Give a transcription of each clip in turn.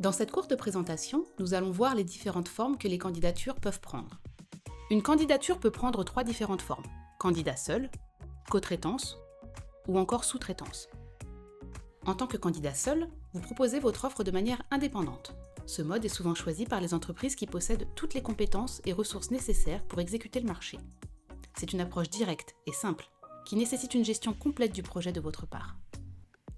Dans cette courte présentation, nous allons voir les différentes formes que les candidatures peuvent prendre. Une candidature peut prendre 3 différentes formes: candidat seul, cotraitance ou encore sous-traitance. En tant que candidat seul, vous proposez votre offre de manière indépendante. Ce mode est souvent choisi par les entreprises qui possèdent toutes les compétences et ressources nécessaires pour exécuter le marché. C'est une approche directe et simple, qui nécessite une gestion complète du projet de votre part.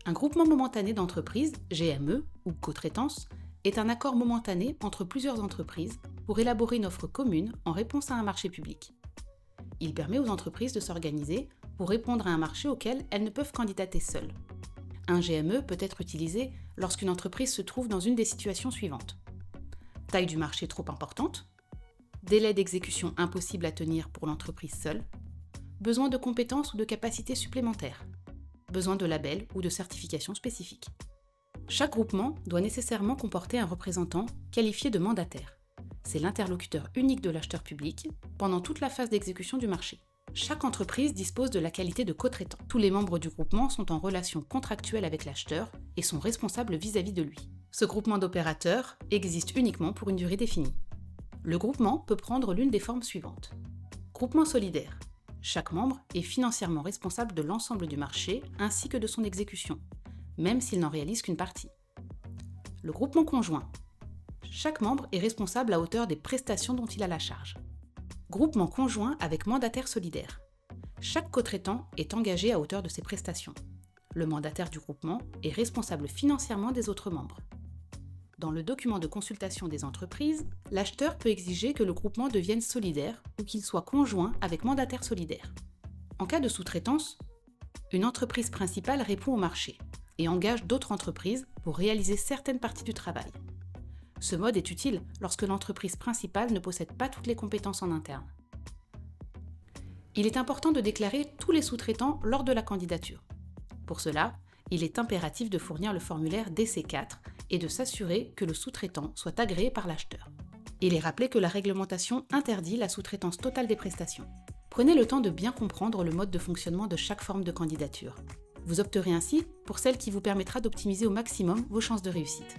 Un groupement momentané d'entreprises, GME ou cotraitance, est un accord momentané entre plusieurs entreprises pour élaborer une offre commune en réponse à un marché public. Il permet aux entreprises de s'organiser pour répondre à un marché auquel elles ne peuvent candidater seules. Un GME peut être utilisé lorsqu'une entreprise se trouve dans une des situations suivantes: taille du marché trop importante, délai d'exécution impossible à tenir pour l'entreprise seule, besoin de compétences ou de capacités supplémentaires, besoin de labels ou de certifications spécifiques. Chaque groupement doit nécessairement comporter un représentant qualifié de mandataire. C'est l'interlocuteur unique de l'acheteur public pendant toute la phase d'exécution du marché. Chaque entreprise dispose de la qualité de cotraitant. Tous les membres du groupement sont en relation contractuelle avec l'acheteur et sont responsables vis-à-vis de lui. Ce groupement d'opérateurs existe uniquement pour une durée définie. Le groupement peut prendre l'une des formes suivantes. Groupement solidaire. Chaque membre est financièrement responsable de l'ensemble du marché ainsi que de son exécution, même s'il n'en réalise qu'une partie. Le groupement conjoint. Chaque membre est responsable à hauteur des prestations dont il a la charge. Groupement conjoint avec mandataire solidaire. Chaque cotraitant est engagé à hauteur de ses prestations. Le mandataire du groupement est responsable financièrement des autres membres. Dans le document de consultation des entreprises, l'acheteur peut exiger que le groupement devienne solidaire ou qu'il soit conjoint avec mandataire solidaire. En cas de sous-traitance, une entreprise principale répond au marché et engage d'autres entreprises pour réaliser certaines parties du travail. Ce mode est utile lorsque l'entreprise principale ne possède pas toutes les compétences en interne. Il est important de déclarer tous les sous-traitants lors de la candidature. Pour cela, il est impératif de fournir le formulaire DC4 et de s'assurer que le sous-traitant soit agréé par l'acheteur. Il est rappelé que la réglementation interdit la sous-traitance totale des prestations. Prenez le temps de bien comprendre le mode de fonctionnement de chaque forme de candidature. Vous opterez ainsi pour celle qui vous permettra d'optimiser au maximum vos chances de réussite.